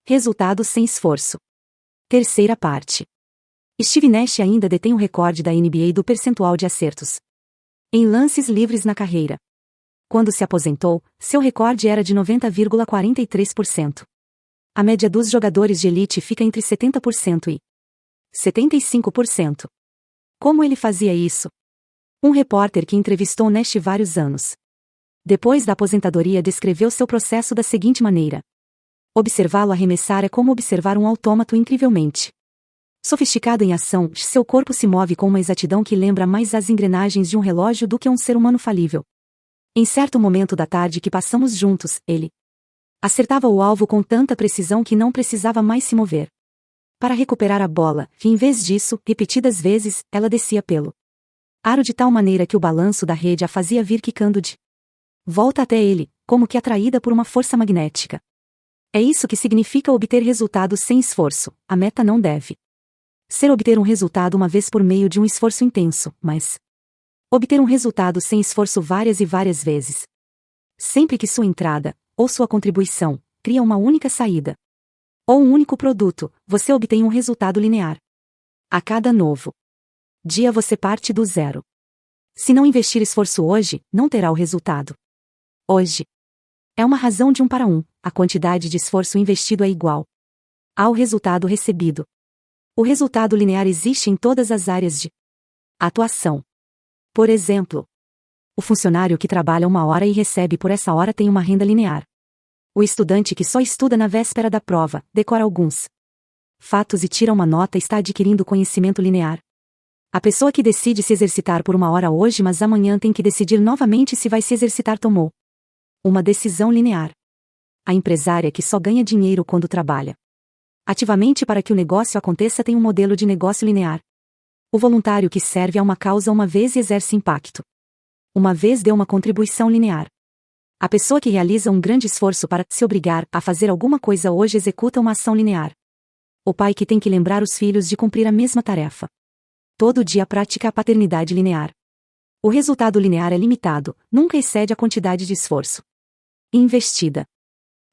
Resultado sem esforço. Terceira parte. Steve Nash ainda detém o recorde da NBA do percentual de acertos em lances livres na carreira. Quando se aposentou, seu recorde era de 90,43%. A média dos jogadores de elite fica entre 70% e 75%. Como ele fazia isso? Um repórter que entrevistou Nash vários anos depois da aposentadoria descreveu seu processo da seguinte maneira: observá-lo arremessar é como observar um autômato incrivelmente sofisticado em ação. Seu corpo se move com uma exatidão que lembra mais as engrenagens de um relógio do que um ser humano falível. Em certo momento da tarde que passamos juntos, ele acertava o alvo com tanta precisão que não precisava mais se mover para recuperar a bola, e em vez disso, repetidas vezes, ela descia pelo aro de tal maneira que o balanço da rede a fazia vir quicando de volta até ele, como que atraída por uma força magnética. É isso que significa obter resultados sem esforço. A meta não deve ser obter um resultado uma vez por meio de um esforço intenso, mas obter um resultado sem esforço várias e várias vezes. Sempre que sua entrada, ou sua contribuição, cria uma única saída, ou um único produto, você obtém um resultado linear. A cada novo dia você parte do zero. Se não investir esforço hoje, não terá o resultado. Hoje é uma razão de 1 para 1, a quantidade de esforço investido é igual ao resultado recebido. O resultado linear existe em todas as áreas de atuação. Por exemplo, o funcionário que trabalha 1 hora e recebe por essa hora tem uma renda linear. O estudante que só estuda na véspera da prova, decora alguns fatos e tira uma nota está adquirindo conhecimento linear. A pessoa que decide se exercitar por 1 hora hoje mas amanhã tem que decidir novamente se vai se exercitar tomou uma decisão linear. A empresária que só ganha dinheiro quando trabalha ativamente para que o negócio aconteça tem um modelo de negócio linear. O voluntário que serve a uma causa uma vez e exerce impacto uma vez deu uma contribuição linear. A pessoa que realiza um grande esforço para se obrigar a fazer alguma coisa hoje executa uma ação linear. O pai que tem que lembrar os filhos de cumprir a mesma tarefa todo dia pratica a paternidade linear. O resultado linear é limitado, nunca excede a quantidade de esforço investida.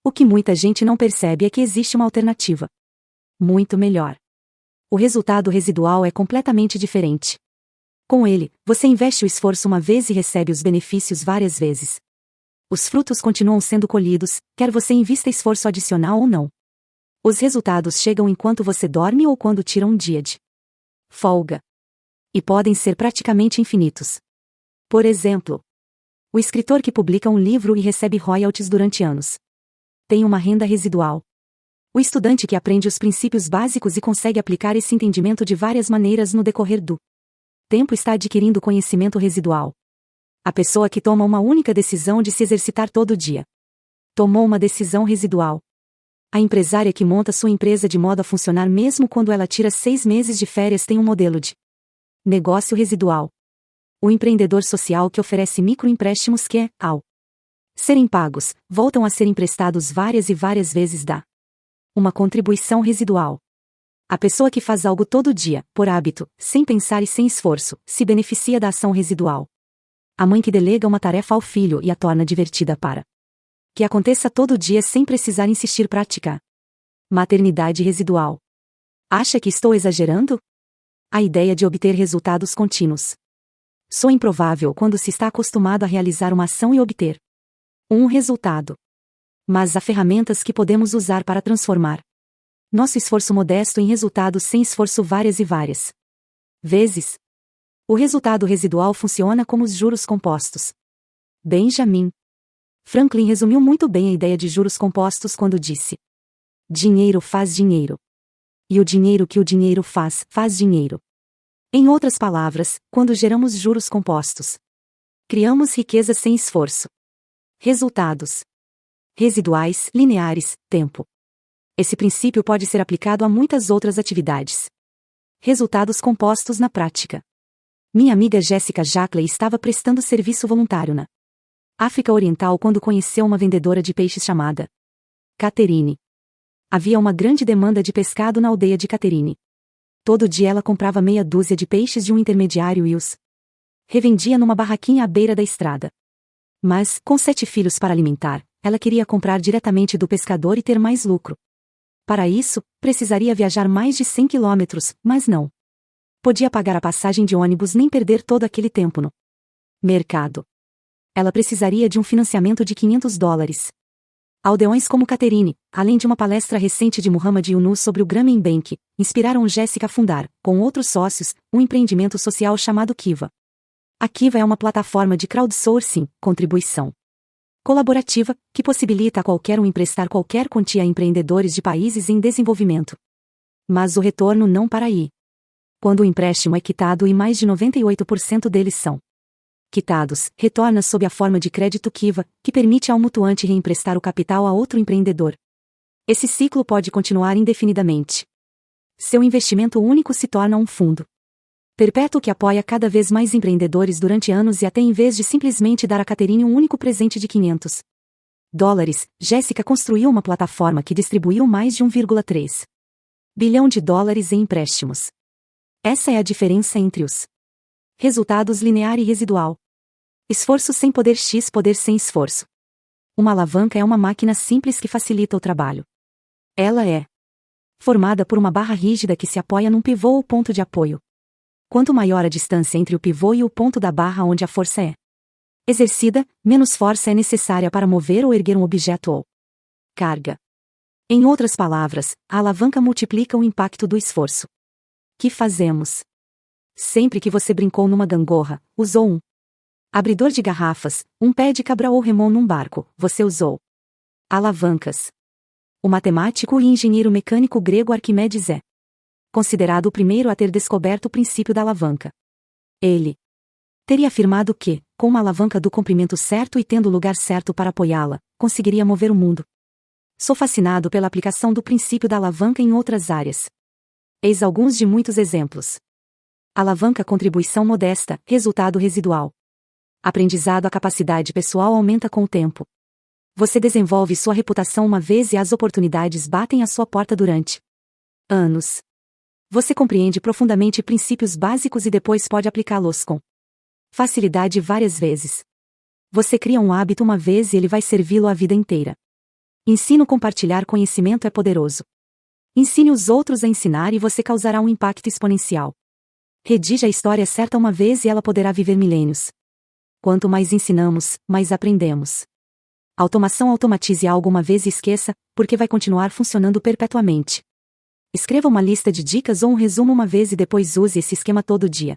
O que muita gente não percebe é que existe uma alternativa muito melhor. O resultado residual é completamente diferente. Com ele, você investe o esforço uma vez e recebe os benefícios várias vezes. Os frutos continuam sendo colhidos, quer você invista esforço adicional ou não. Os resultados chegam enquanto você dorme ou quando tira um dia de folga. E podem ser praticamente infinitos. Por exemplo, o escritor que publica um livro e recebe royalties durante anos tem uma renda residual. O estudante que aprende os princípios básicos e consegue aplicar esse entendimento de várias maneiras no decorrer do tempo está adquirindo conhecimento residual. A pessoa que toma uma única decisão de se exercitar todo dia tomou uma decisão residual. A empresária que monta sua empresa de modo a funcionar mesmo quando ela tira 6 meses de férias tem um modelo de negócio residual. O empreendedor social que oferece microempréstimos que, ao serem pagos, voltam a ser emprestados várias e várias vezes dá uma contribuição residual. A pessoa que faz algo todo dia, por hábito, sem pensar e sem esforço, se beneficia da ação residual. A mãe que delega uma tarefa ao filho e a torna divertida para que aconteça todo dia sem precisar insistir prática. Maternidade residual. Acha que estou exagerando? A ideia de obter resultados contínuos soa improvável quando se está acostumado a realizar uma ação e obter um resultado. Mas há ferramentas que podemos usar para transformar nosso esforço modesto em resultados sem esforço várias e várias vezes. O resultado residual funciona como os juros compostos. Benjamin Franklin resumiu muito bem a ideia de juros compostos quando disse: dinheiro faz dinheiro. E o dinheiro que o dinheiro faz, faz dinheiro. Em outras palavras, quando geramos juros compostos, criamos riqueza sem esforço. Resultados residuais, lineares, tempo. Esse princípio pode ser aplicado a muitas outras atividades. Resultados compostos na prática. Minha amiga Jessica Jackley estava prestando serviço voluntário na África Oriental quando conheceu uma vendedora de peixes chamada Catherine. Havia uma grande demanda de pescado na aldeia de Catherine. Todo dia ela comprava meia dúzia de peixes de um intermediário e os revendia numa barraquinha à beira da estrada. Mas, com 7 filhos para alimentar, ela queria comprar diretamente do pescador e ter mais lucro. Para isso, precisaria viajar mais de 100 quilômetros, mas não podia pagar a passagem de ônibus nem perder todo aquele tempo no mercado. Ela precisaria de um financiamento de $500. Aldeões como Catherine, além de uma palestra recente de Muhammad Yunus sobre o Grameen Bank, inspiraram Jéssica a fundar, com outros sócios, um empreendimento social chamado Kiva. A Kiva é uma plataforma de crowdsourcing, contribuição colaborativa, que possibilita a qualquer um emprestar qualquer quantia a empreendedores de países em desenvolvimento. Mas o retorno não para aí. Quando o empréstimo é quitado e mais de 98% deles são quitados, retorna sob a forma de crédito Kiva, que permite ao mutuante reemprestar o capital a outro empreendedor. Esse ciclo pode continuar indefinidamente. Seu investimento único se torna um fundo perpétuo que apoia cada vez mais empreendedores durante anos e até em vez de simplesmente dar a Catherine um único presente de $500, Jéssica construiu uma plataforma que distribuiu mais de 1,3 bilhão de dólares em empréstimos. Essa é a diferença entre os resultados linear e residual. Esforço sem poder x, poder sem esforço. Uma alavanca é uma máquina simples que facilita o trabalho. Ela é formada por uma barra rígida que se apoia num pivô ou ponto de apoio. Quanto maior a distância entre o pivô e o ponto da barra onde a força é exercida, menos força é necessária para mover ou erguer um objeto ou carga. Em outras palavras, a alavanca multiplica o impacto do esforço. Que fazemos? Sempre que você brincou numa gangorra, usou um abridor de garrafas, um pé de cabra ou remou num barco, você usou alavancas. O matemático e engenheiro mecânico grego Arquimedes é considerado o primeiro a ter descoberto o princípio da alavanca. Ele teria afirmado que, com uma alavanca do comprimento certo e tendo o lugar certo para apoiá-la, conseguiria mover o mundo. Sou fascinado pela aplicação do princípio da alavanca em outras áreas. Eis alguns de muitos exemplos. Alavanca contribuição modesta, resultado residual. Aprendizado. A capacidade pessoal aumenta com o tempo. Você desenvolve sua reputação uma vez e as oportunidades batem à sua porta durante anos. Você compreende profundamente princípios básicos e depois pode aplicá-los com facilidade várias vezes. Você cria um hábito uma vez e ele vai servi-lo a vida inteira. Ensino. Compartilhar conhecimento é poderoso. Ensine os outros a ensinar e você causará um impacto exponencial. Redija a história certa uma vez e ela poderá viver milênios. Quanto mais ensinamos, mais aprendemos. Automação. Automatize algo uma vez e esqueça, porque vai continuar funcionando perpetuamente. Escreva uma lista de dicas ou um resumo uma vez e depois use esse esquema todo dia.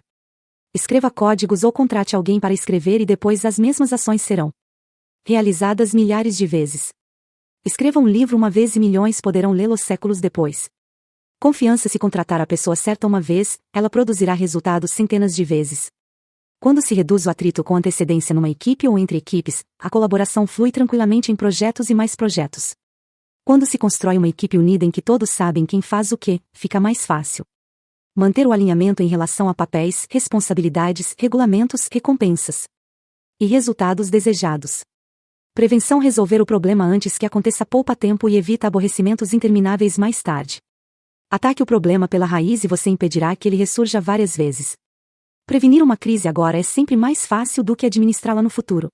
Escreva códigos ou contrate alguém para escrever e depois as mesmas ações serão realizadas milhares de vezes. Escreva um livro uma vez e milhões poderão lê-lo séculos depois. Confiança. Se contratar a pessoa certa uma vez, ela produzirá resultados centenas de vezes. Quando se reduz o atrito com antecedência numa equipe ou entre equipes, a colaboração flui tranquilamente em projetos e mais projetos. Quando se constrói uma equipe unida em que todos sabem quem faz o quê, fica mais fácil manter o alinhamento em relação a papéis, responsabilidades, regulamentos, recompensas e resultados desejados. Prevenção. Resolver o problema antes que aconteça poupa tempo e evita aborrecimentos intermináveis mais tarde. Ataque o problema pela raiz e você impedirá que ele ressurja várias vezes. Prevenir uma crise agora é sempre mais fácil do que administrá-la no futuro.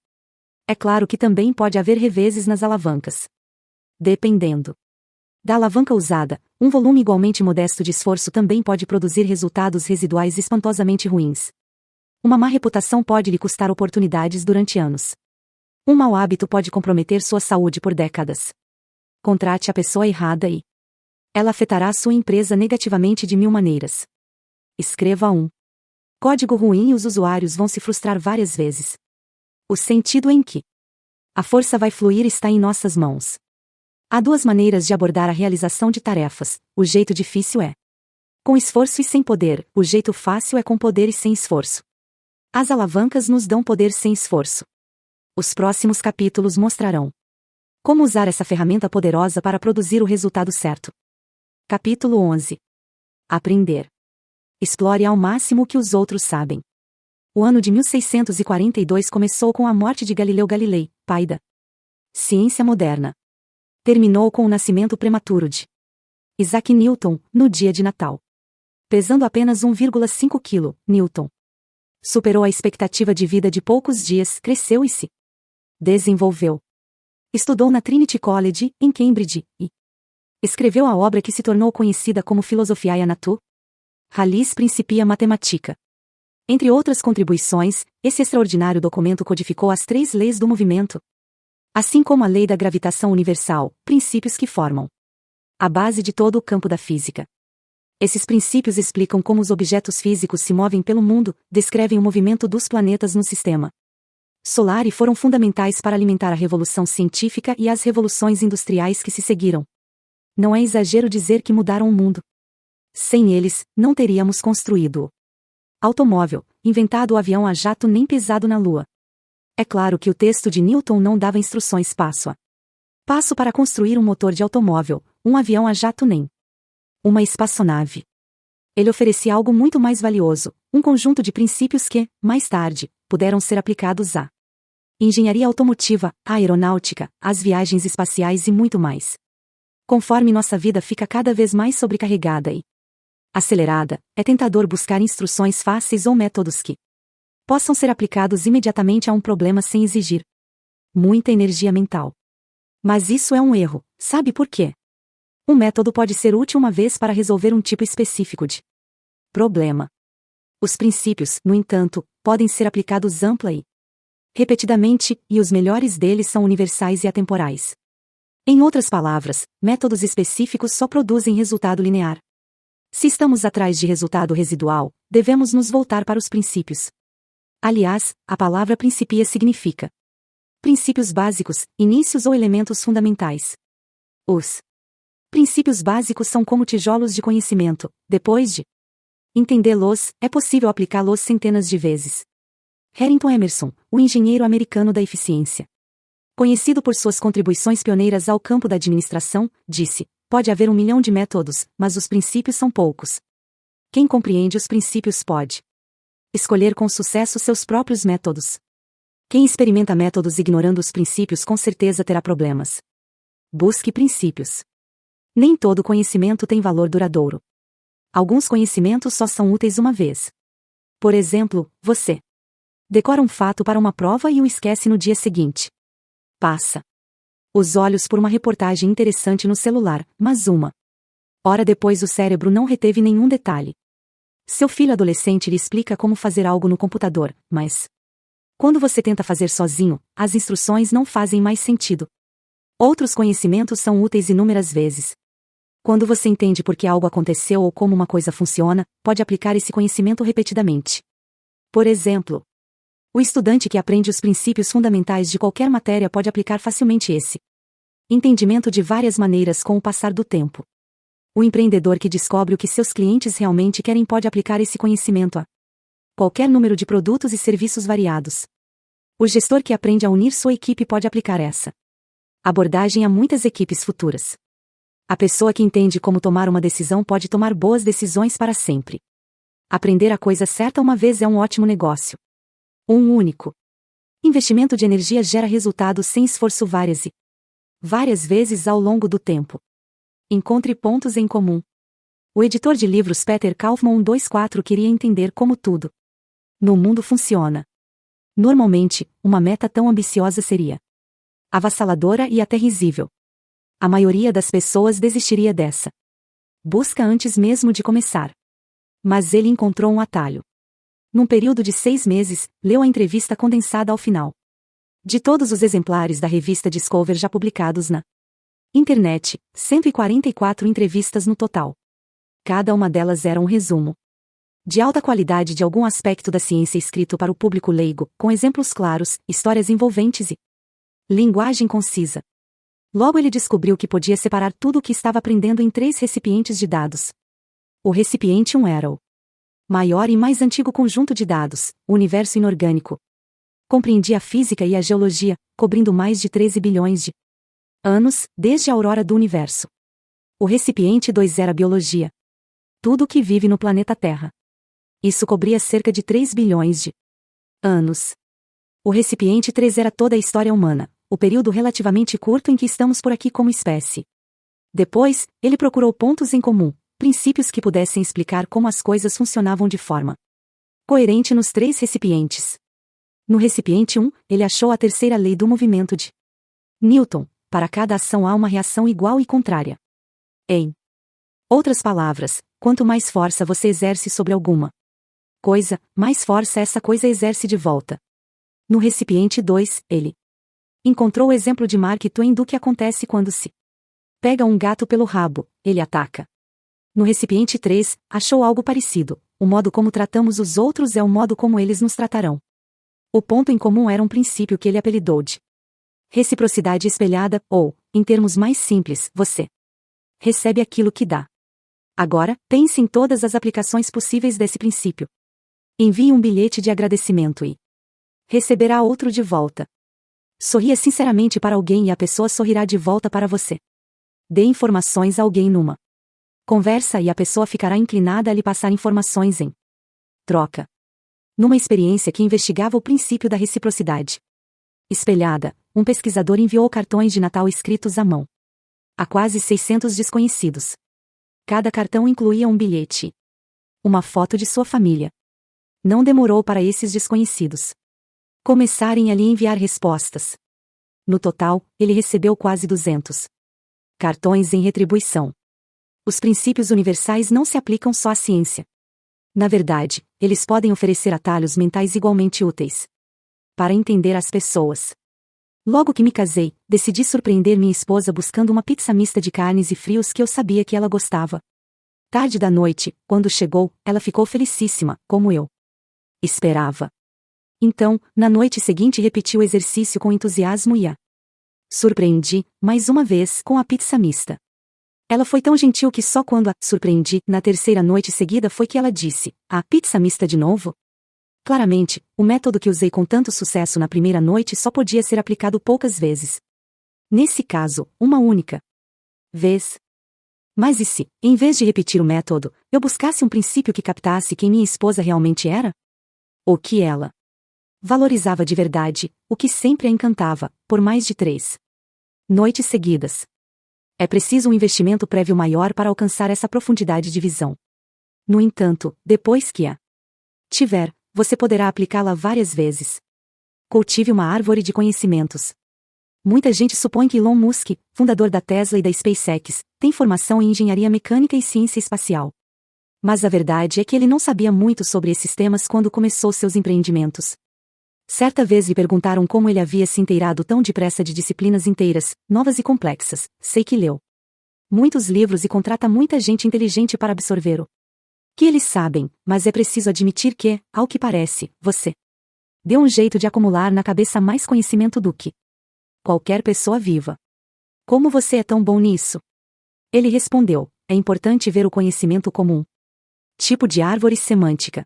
É claro que também pode haver reveses nas alavancas. Dependendo da alavanca usada, um volume igualmente modesto de esforço também pode produzir resultados residuais espantosamente ruins. Uma má reputação pode lhe custar oportunidades durante anos. Um mau hábito pode comprometer sua saúde por décadas. Contrate a pessoa errada e ela afetará sua empresa negativamente de 1000 maneiras. Escreva um código ruim e os usuários vão se frustrar várias vezes. O sentido em que a força vai fluir está em nossas mãos. Há duas maneiras de abordar a realização de tarefas. O jeito difícil é com esforço e sem poder, o jeito fácil é com poder e sem esforço. As alavancas nos dão poder sem esforço. Os próximos capítulos mostrarão como usar essa ferramenta poderosa para produzir o resultado certo. Capítulo 11. Aprender. Explore ao máximo o que os outros sabem. O ano de 1642 começou com a morte de Galileu Galilei, pai da ciência moderna. Terminou com o nascimento prematuro de Isaac Newton, no dia de Natal. Pesando apenas 1,5 kg, Newton superou a expectativa de vida de poucos dias, cresceu e se desenvolveu. Estudou na Trinity College, em Cambridge, e Escreveu a obra que se tornou conhecida como Philosophiae Naturalis Principia Mathematica. Entre outras contribuições, esse extraordinário documento codificou as 3 leis do movimento, assim como a lei da gravitação universal, princípios que formam a base de todo o campo da física. Esses princípios explicam como os objetos físicos se movem pelo mundo, descrevem o movimento dos planetas no sistema solar e foram fundamentais para alimentar a revolução científica e as revoluções industriais que se seguiram. Não é exagero dizer que mudaram o mundo. Sem eles, não teríamos construído o automóvel, inventado o avião a jato nem pisado na Lua. É claro que o texto de Newton não dava instruções passo a passo para construir um motor de automóvel, um avião a jato nem uma espaçonave. Ele oferecia algo muito mais valioso, um conjunto de princípios que, mais tarde, puderam ser aplicados à engenharia automotiva, à aeronáutica, às viagens espaciais e muito mais. Conforme nossa vida fica cada vez mais sobrecarregada e acelerada, é tentador buscar instruções fáceis ou métodos que possam ser aplicados imediatamente a um problema sem exigir muita energia mental. Mas isso é um erro, sabe por quê? Um método pode ser útil uma vez para resolver um tipo específico de problema. Os princípios, no entanto, podem ser aplicados ampla e repetidamente, e os melhores deles são universais e atemporais. Em outras palavras, métodos específicos só produzem resultado linear. Se estamos atrás de resultado residual, devemos nos voltar para os princípios. Aliás, a palavra principia significa princípios básicos, inícios ou elementos fundamentais. Os princípios básicos são como tijolos de conhecimento. Depois de entendê-los, é possível aplicá-los centenas de vezes. Harrington Emerson, o engenheiro americano da eficiência, conhecido por suas contribuições pioneiras ao campo da administração, disse: pode haver 1 milhão de métodos, mas os princípios são poucos. Quem compreende os princípios pode escolher com sucesso seus próprios métodos. Quem experimenta métodos ignorando os princípios com certeza terá problemas. Busque princípios. Nem todo conhecimento tem valor duradouro. Alguns conhecimentos só são úteis uma vez. Por exemplo, você decora um fato para uma prova e o esquece no dia seguinte. Passa os olhos por uma reportagem interessante no celular, mas uma hora depois o cérebro não reteve nenhum detalhe. Seu filho adolescente lhe explica como fazer algo no computador, mas quando você tenta fazer sozinho, as instruções não fazem mais sentido. Outros conhecimentos são úteis inúmeras vezes. Quando você entende por que algo aconteceu ou como uma coisa funciona, pode aplicar esse conhecimento repetidamente. Por exemplo, o estudante que aprende os princípios fundamentais de qualquer matéria pode aplicar facilmente esse entendimento de várias maneiras com o passar do tempo. O empreendedor que descobre o que seus clientes realmente querem pode aplicar esse conhecimento a qualquer número de produtos e serviços variados. O gestor que aprende a unir sua equipe pode aplicar essa abordagem a muitas equipes futuras. A pessoa que entende como tomar uma decisão pode tomar boas decisões para sempre. Aprender a coisa certa uma vez é um ótimo negócio. Um único investimento de energia gera resultados sem esforço várias vezes ao longo do tempo. Encontre pontos em comum. O editor de livros Peter Kaufman 124 queria entender como tudo no mundo funciona. Normalmente, uma meta tão ambiciosa seria avassaladora e até risível. A maioria das pessoas desistiria dessa busca antes mesmo de começar. Mas ele encontrou um atalho. Num período de 6 meses, leu a entrevista condensada ao final de todos os exemplares da revista Discover já publicados na internet, 144 entrevistas no total. Cada uma delas era um resumo de alta qualidade de algum aspecto da ciência escrito para o público leigo, com exemplos claros, histórias envolventes e linguagem concisa. Logo ele descobriu que podia separar tudo o que estava aprendendo em 3 recipientes de dados. O recipiente 1 era o maior e mais antigo conjunto de dados, o universo inorgânico. Compreendia a física e a geologia, cobrindo mais de 13 bilhões de anos, desde a aurora do universo. O recipiente 2 era a biologia. Tudo o que vive no planeta Terra. Isso cobria cerca de 3 bilhões de anos. O recipiente 3 era toda a história humana, o período relativamente curto em que estamos por aqui como espécie. Depois, ele procurou pontos em comum, princípios que pudessem explicar como as coisas funcionavam de forma coerente nos 3 recipientes. No recipiente 1, ele achou a terceira lei do movimento de Newton: para cada ação há uma reação igual e contrária. Em outras palavras, quanto mais força você exerce sobre alguma coisa, mais força essa coisa exerce de volta. No recipiente 2, ele encontrou o exemplo de Mark Twain do que acontece quando se pega um gato pelo rabo, ele ataca. No recipiente 3, achou algo parecido: o modo como tratamos os outros é o modo como eles nos tratarão. O ponto em comum era um princípio que ele apelidou de reciprocidade espelhada, ou, em termos mais simples, você recebe aquilo que dá. Agora, pense em todas as aplicações possíveis desse princípio. Envie um bilhete de agradecimento e receberá outro de volta. Sorria sinceramente para alguém e a pessoa sorrirá de volta para você. Dê informações a alguém numa conversa e a pessoa ficará inclinada a lhe passar informações em troca. Numa experiência que investigava o princípio da reciprocidade espelhada, um pesquisador enviou cartões de Natal escritos à mão a quase 600 desconhecidos. Cada cartão incluía um bilhete, uma foto de sua família. Não demorou para esses desconhecidos começarem a lhe enviar respostas. No total, ele recebeu quase 200 cartões em retribuição. Os princípios universais não se aplicam só à ciência. Na verdade, eles podem oferecer atalhos mentais igualmente úteis para entender as pessoas. Logo que me casei, decidi surpreender minha esposa buscando uma pizza mista de carnes e frios que eu sabia que ela gostava. Tarde da noite, quando chegou, ela ficou felicíssima, como eu esperava. Então, na noite seguinte repeti o exercício com entusiasmo e a surpreendi, mais uma vez, com a pizza mista. Ela foi tão gentil que só quando a surpreendi, na terceira noite seguida foi que ela disse: "A pizza mista de novo?" Claramente, o método que usei com tanto sucesso na primeira noite só podia ser aplicado poucas vezes. Nesse caso, uma única vez. Mas e se, em vez de repetir o método, eu buscasse um princípio que captasse quem minha esposa realmente era? O que ela valorizava de verdade, o que sempre a encantava, por mais de 3 noites seguidas. É preciso um investimento prévio maior para alcançar essa profundidade de visão. No entanto, depois que a tiver, você poderá aplicá-la várias vezes. Cultive uma árvore de conhecimentos. Muita gente supõe que Elon Musk, fundador da Tesla e da SpaceX, tem formação em engenharia mecânica e ciência espacial. Mas a verdade é que ele não sabia muito sobre esses temas quando começou seus empreendimentos. Certa vez lhe perguntaram como ele havia se inteirado tão depressa de disciplinas inteiras, novas e complexas. Sei que leu muitos livros e contrata muita gente inteligente para absorver o que eles sabem, mas é preciso admitir que, ao que parece, você deu um jeito de acumular na cabeça mais conhecimento do que qualquer pessoa viva. Como você é tão bom nisso? Ele respondeu: é importante ver o conhecimento como um tipo de árvore semântica.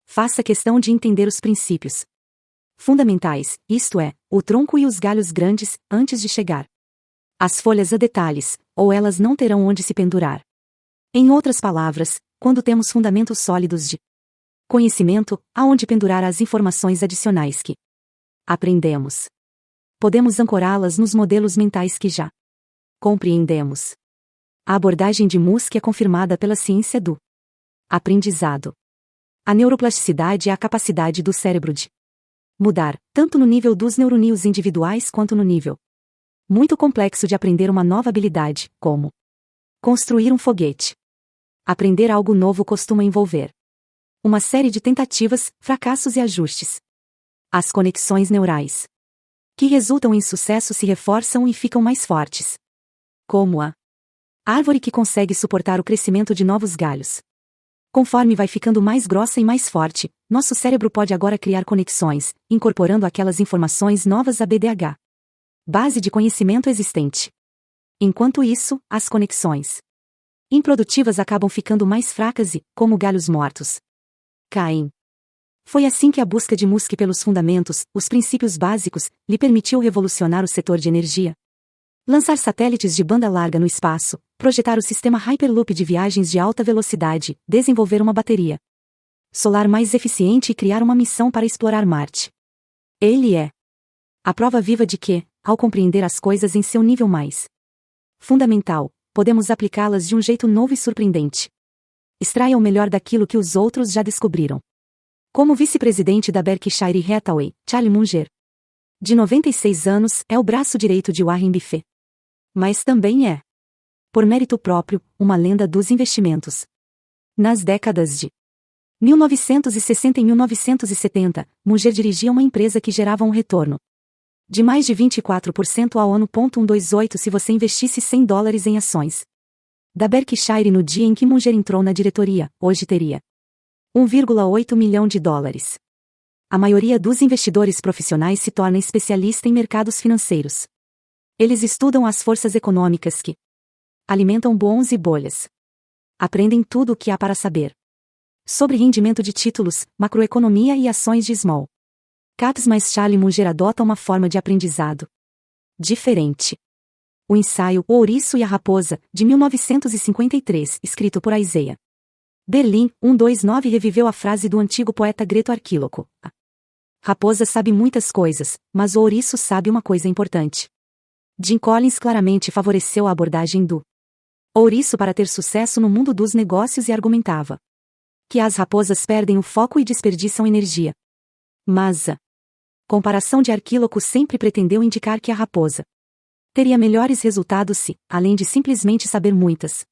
Faça questão de entender os princípios fundamentais, isto é, o tronco e os galhos grandes, antes de chegar às folhas a detalhes, ou elas não terão onde se pendurar. Em outras palavras, quando temos fundamentos sólidos de conhecimento, há onde pendurar as informações adicionais que aprendemos. Podemos ancorá-las nos modelos mentais que já compreendemos. A abordagem de Musk é confirmada pela ciência do aprendizado. A neuroplasticidade é a capacidade do cérebro de mudar, tanto no nível dos neuroníons individuais quanto no nível muito complexo de aprender uma nova habilidade, como construir um foguete. Aprender algo novo costuma envolver uma série de tentativas, fracassos e ajustes. As conexões neurais que resultam em sucesso se reforçam e ficam mais fortes. Como a árvore que consegue suportar o crescimento de novos galhos. Conforme vai ficando mais grossa e mais forte, nosso cérebro pode agora criar conexões, incorporando aquelas informações novas à BDH. Base de conhecimento existente. Enquanto isso, as conexões improdutivas acabam ficando mais fracas e, como galhos mortos, caem. Foi assim que a busca de Musk pelos fundamentos, os princípios básicos, lhe permitiu revolucionar o setor de energia. Lançar satélites de banda larga no espaço, projetar o sistema Hyperloop de viagens de alta velocidade, desenvolver uma bateria solar mais eficiente e criar uma missão para explorar Marte. Ele é a prova viva de que, ao compreender as coisas em seu nível mais fundamental, podemos aplicá-las de um jeito novo e surpreendente. Extraia o melhor daquilo que os outros já descobriram. Como vice-presidente da Berkshire Hathaway, Charlie Munger, de 96 anos, é o braço direito de Warren Buffett. Mas também é por mérito próprio, uma lenda dos investimentos. Nas décadas de 1960 e 1970, Munger dirigia uma empresa que gerava um retorno de mais de 24% ao ano. 128 Se você investisse $100 em ações da Berkshire no dia em que Munger entrou na diretoria, hoje teria 1,8 milhão de dólares. A maioria dos investidores profissionais se torna especialista em mercados financeiros. Eles estudam as forças econômicas que alimentam bons e bolhas. Aprendem tudo o que há para saber sobre rendimento de títulos, macroeconomia e ações de small caps, mas Charlie Munger adota uma forma de aprendizado diferente. O ensaio O Ouriço e a Raposa, de 1953, escrito por Isaiah Berlin, 129, reviveu a frase do antigo poeta Greto Arquíloco: a raposa sabe muitas coisas, mas o ouriço sabe uma coisa importante. Jim Collins claramente favoreceu a abordagem do ouriço para ter sucesso no mundo dos negócios e argumentava que as raposas perdem o foco e desperdiçam energia. Mas a comparação de Arquíloco sempre pretendeu indicar que a raposa teria melhores resultados se, além de simplesmente saber muitas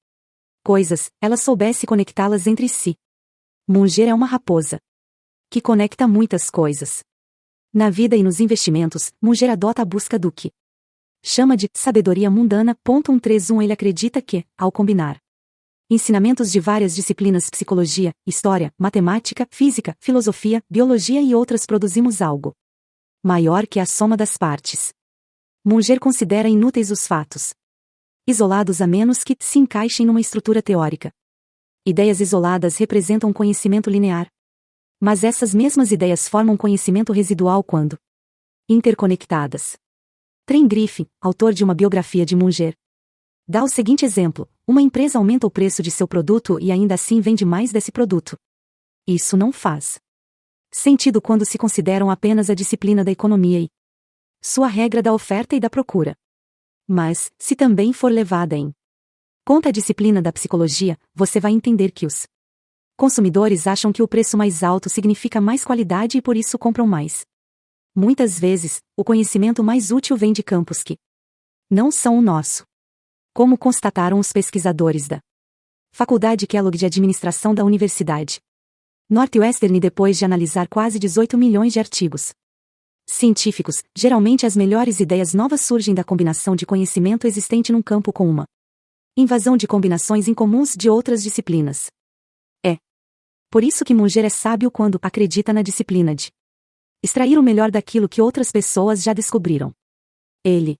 coisas, ela soubesse conectá-las entre si. Munger é uma raposa que conecta muitas coisas. Na vida e nos investimentos, Munger adota a busca do que chama de sabedoria mundana. 131 Ele acredita que, ao combinar ensinamentos de várias disciplinas, psicologia, história, matemática, física, filosofia, biologia e outras, produzimos algo maior que a soma das partes. Munger considera inúteis os fatos isolados a menos que se encaixem numa estrutura teórica. Ideias isoladas representam conhecimento linear. Mas essas mesmas ideias formam conhecimento residual quando interconectadas. Trem Griffin, autor de uma biografia de Munger, dá o seguinte exemplo: uma empresa aumenta o preço de seu produto e ainda assim vende mais desse produto. Isso não faz sentido quando se consideram apenas a disciplina da economia e sua regra da oferta e da procura. Mas, se também for levada em conta a disciplina da psicologia, você vai entender que os consumidores acham que o preço mais alto significa mais qualidade e por isso compram mais. Muitas vezes, o conhecimento mais útil vem de campos que não são o nosso. Como constataram os pesquisadores da Faculdade Kellogg de Administração da Universidade Northwestern depois de analisar quase 18 milhões de artigos científicos, geralmente as melhores ideias novas surgem da combinação de conhecimento existente num campo com uma invasão de combinações incomuns de outras disciplinas. É por isso que Munger é sábio quando acredita na disciplina de extrair o melhor daquilo que outras pessoas já descobriram. Ele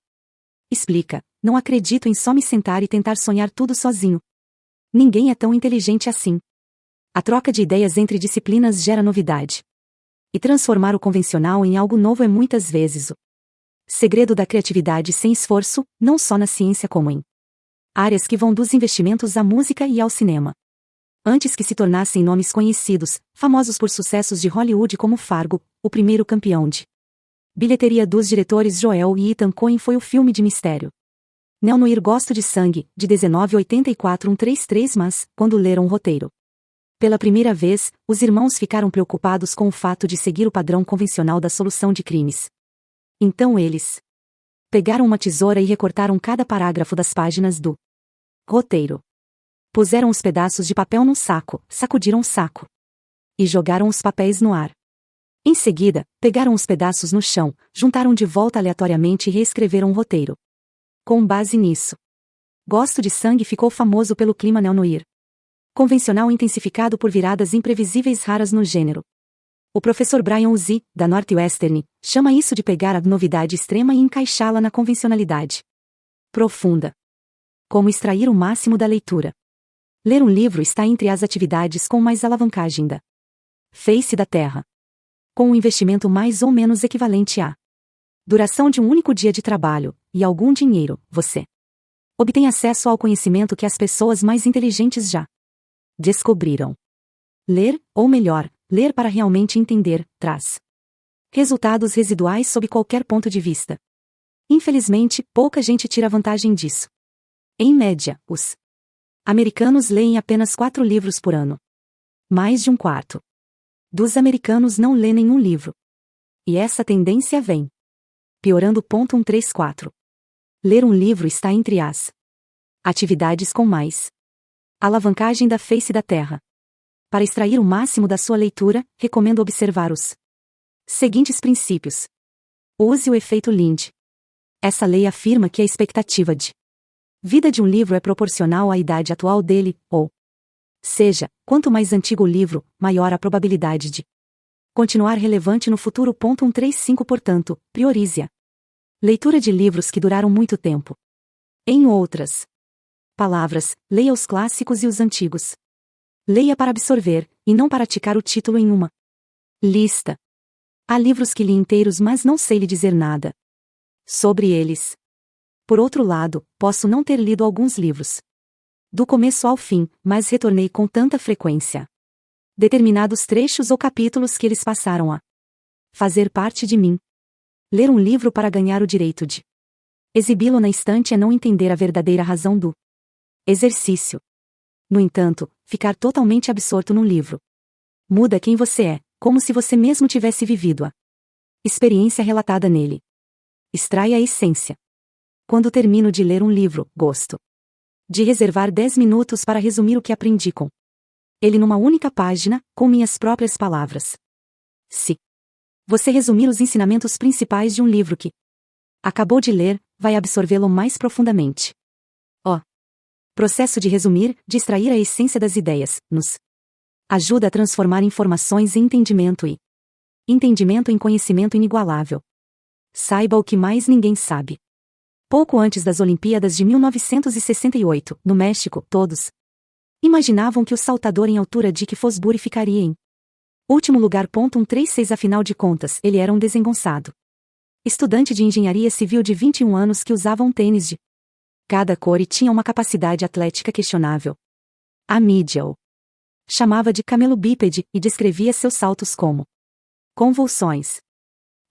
explica: não acredito em só me sentar e tentar sonhar tudo sozinho. Ninguém é tão inteligente assim. A troca de ideias entre disciplinas gera novidade. E transformar o convencional em algo novo é muitas vezes o segredo da criatividade sem esforço, não só na ciência como em áreas que vão dos investimentos à música e ao cinema. Antes que se tornassem nomes conhecidos, famosos por sucessos de Hollywood como Fargo, o primeiro campeão de bilheteria dos diretores Joel e Ethan Coen foi o filme de mistério Neo Noir Gosto de Sangue, de 1984 133, mas, quando leram o roteiro pela primeira vez, os irmãos ficaram preocupados com o fato de seguir o padrão convencional da solução de crimes. Então eles pegaram uma tesoura e recortaram cada parágrafo das páginas do roteiro. Puseram os pedaços de papel num saco, sacudiram o saco e jogaram os papéis no ar. Em seguida, pegaram os pedaços no chão, juntaram de volta aleatoriamente e reescreveram o roteiro. Com base nisso, Gosto de Sangue ficou famoso pelo clima neo-noir convencional intensificado por viradas imprevisíveis raras no gênero. O professor Brian Uzi, da Northwestern, chama isso de pegar a novidade extrema e encaixá-la na convencionalidade profunda. Como extrair o máximo da leitura? Ler um livro está entre as atividades com mais alavancagem da face da Terra. Com um investimento mais ou menos equivalente à duração de um único dia de trabalho, e algum dinheiro, você obtém acesso ao conhecimento que as pessoas mais inteligentes já descobriram. Ler, ou melhor, ler para realmente entender, traz resultados residuais sob qualquer ponto de vista. Infelizmente, pouca gente tira vantagem disso. Em média, os americanos leem apenas 4 livros por ano. Mais de um quarto dos americanos não lê nenhum livro. E essa tendência vem piorando. 134. Ler um livro está entre as Atividades com mais alavancagem da face da Terra. Para extrair o máximo da sua leitura, recomendo observar os seguintes princípios. Use o efeito Lind. Essa lei afirma que a expectativa de vida de um livro é proporcional à idade atual dele, ou seja, quanto mais antigo o livro, maior a probabilidade de continuar relevante no futuro. 135 Portanto, priorize a leitura de livros que duraram muito tempo. Em outras palavras, leia os clássicos e os antigos. Leia para absorver, e não para ticar o título em uma lista. Há livros que li inteiros, mas não sei lhe dizer nada sobre eles. Por outro lado, posso não ter lido alguns livros do começo ao fim, mas retornei com tanta frequência determinados trechos ou capítulos que eles passaram a fazer parte de mim. Ler um livro para ganhar o direito de exibi-lo na estante é não entender a verdadeira razão do exercício. No entanto, ficar totalmente absorto num livro muda quem você é, como se você mesmo tivesse vivido a experiência relatada nele. Extrai a essência. Quando termino de ler um livro, gosto de reservar 10 minutos para resumir o que aprendi com ele numa única página, com minhas próprias palavras. Se você resumir os ensinamentos principais de um livro que acabou de ler, vai absorvê-lo mais profundamente. O processo de resumir, de extrair a essência das ideias, nos ajuda a transformar informações em entendimento e entendimento em conhecimento inigualável. Saiba o que mais ninguém sabe. Pouco antes das Olimpíadas de 1968, no México, todos imaginavam que o saltador em altura Dick Fosbury ficaria em último lugar. 136 Afinal de contas, ele era um desengonçado estudante de engenharia civil de 21 anos que usava um tênis de cada cor e tinha uma capacidade atlética questionável. A mídia o chamava de camelo bípede e descrevia seus saltos como convulsões.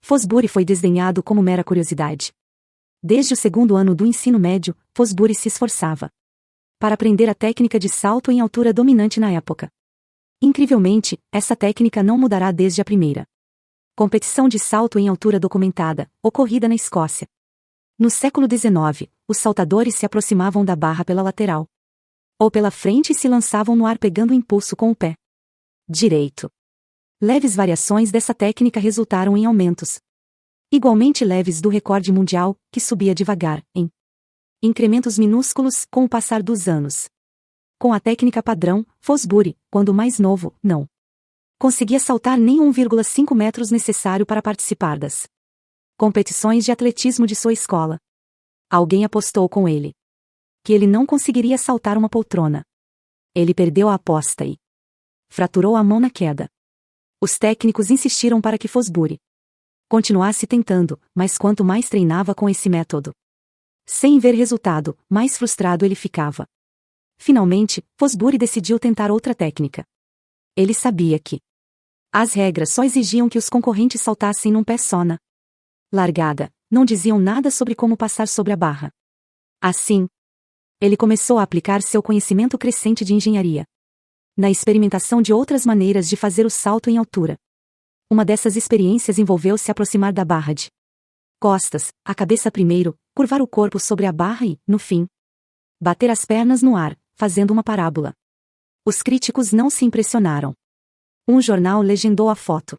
Fosbury foi desdenhado como mera curiosidade. Desde o segundo ano do ensino médio, Fosbury se esforçava para aprender a técnica de salto em altura dominante na época. Incrivelmente, essa técnica não mudará desde a primeira competição de salto em altura documentada, ocorrida na Escócia. No século XIX, os saltadores se aproximavam da barra pela lateral ou pela frente e se lançavam no ar pegando impulso com o pé direito. Leves variações dessa técnica resultaram em aumentos igualmente leves do recorde mundial, que subia devagar, em incrementos minúsculos, com o passar dos anos. Com a técnica padrão, Fosbury, quando mais novo, não conseguia saltar nem 1,5 metros necessário para participar das competições de atletismo de sua escola. Alguém apostou com ele que ele não conseguiria saltar uma poltrona. Ele perdeu a aposta e fraturou a mão na queda. Os técnicos insistiram para que Fosbury continuasse tentando, mas quanto mais treinava com esse método, sem ver resultado, mais frustrado ele ficava. Finalmente, Fosbury decidiu tentar outra técnica. Ele sabia que as regras só exigiam que os concorrentes saltassem num pé só na largada, não diziam nada sobre como passar sobre a barra. Assim, ele começou a aplicar seu conhecimento crescente de engenharia na experimentação de outras maneiras de fazer o salto em altura. Uma dessas experiências envolveu se aproximar da barra de costas, a cabeça primeiro, curvar o corpo sobre a barra e, no fim, bater as pernas no ar, fazendo uma parábola. Os críticos não se impressionaram. Um jornal legendou a foto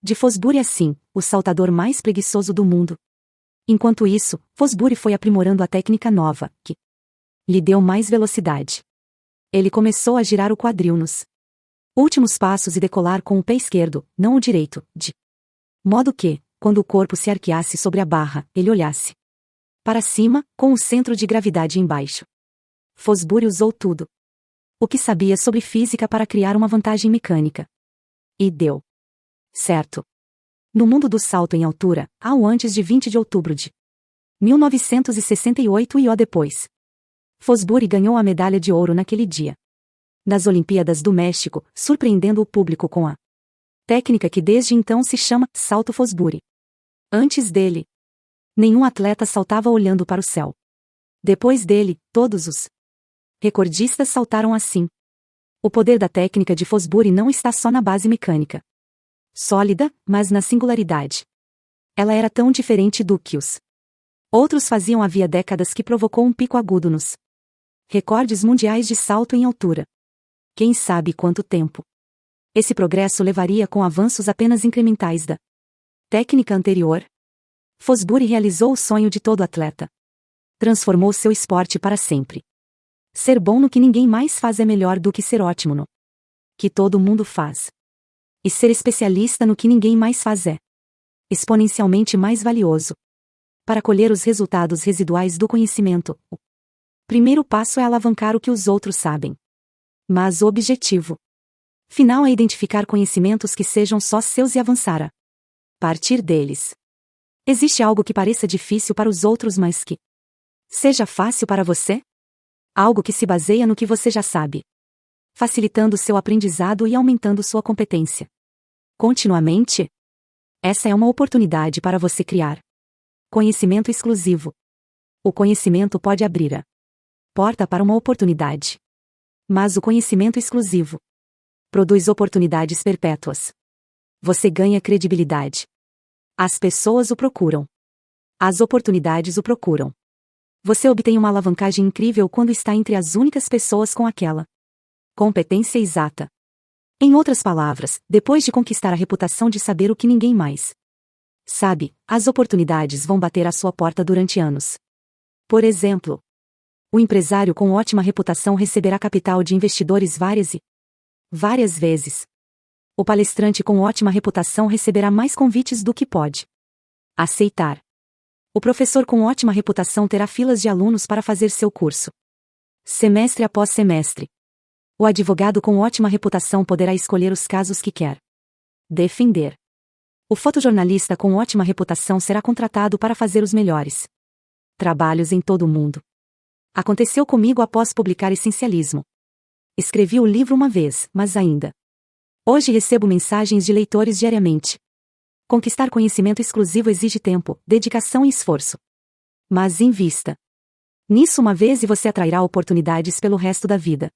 de Fosbury assim, o saltador mais preguiçoso do mundo. Enquanto isso, Fosbury foi aprimorando a técnica nova, que lhe deu mais velocidade. Ele começou a girar o quadril nos últimos passos e decolar com o pé esquerdo, não o direito, de modo que, quando o corpo se arqueasse sobre a barra, ele olhasse para cima, com o centro de gravidade embaixo. Fosbury usou tudo o que sabia sobre física para criar uma vantagem mecânica. E deu certo. No mundo do salto em altura, há o antes de 20 de outubro de 1968 e o depois. Fosbury ganhou a medalha de ouro naquele dia nas Olimpíadas do México, surpreendendo o público com a técnica que desde então se chama salto Fosbury. Antes dele, nenhum atleta saltava olhando para o céu. Depois dele, todos os recordistas saltaram assim. O poder da técnica de Fosbury não está só na base mecânica sólida, mas na singularidade. Ela era tão diferente do que os outros faziam havia décadas que provocou um pico agudo nos Recordes mundiais de salto em altura. Quem sabe quanto tempo? Esse progresso levaria com avanços apenas incrementais da técnica anterior. Fosbury realizou o sonho de todo atleta. Transformou seu esporte para sempre. Ser bom no que ninguém mais faz é melhor do que ser ótimo no que todo mundo faz. E ser especialista no que ninguém mais faz é exponencialmente mais valioso. Para colher os resultados residuais do conhecimento, o primeiro passo é alavancar o que os outros sabem. Mas o objetivo final é identificar conhecimentos que sejam só seus e avançar a partir deles. Existe algo que pareça difícil para os outros, mas que seja fácil para você? Algo que se baseia no que você já sabe, facilitando seu aprendizado e aumentando sua competência continuamente? Essa é uma oportunidade para você criar conhecimento exclusivo. O conhecimento pode abrir a porta para uma oportunidade. Mas o conhecimento exclusivo produz oportunidades perpétuas. Você ganha credibilidade. As pessoas o procuram. As oportunidades o procuram. Você obtém uma alavancagem incrível quando está entre as únicas pessoas com aquela competência exata. Em outras palavras, depois de conquistar a reputação de saber o que ninguém mais sabe, as oportunidades vão bater à sua porta durante anos. Por exemplo, o empresário com ótima reputação receberá capital de investidores várias vezes. O palestrante com ótima reputação receberá mais convites do que pode aceitar. O professor com ótima reputação terá filas de alunos para fazer seu curso, semestre após semestre. O advogado com ótima reputação poderá escolher os casos que quer defender. O fotojornalista com ótima reputação será contratado para fazer os melhores trabalhos em todo o mundo. Aconteceu comigo após publicar Essencialismo. Escrevi o livro uma vez, mas ainda hoje recebo mensagens de leitores diariamente. Conquistar conhecimento exclusivo exige tempo, dedicação e esforço. Mas invista nisso uma vez e você atrairá oportunidades pelo resto da vida.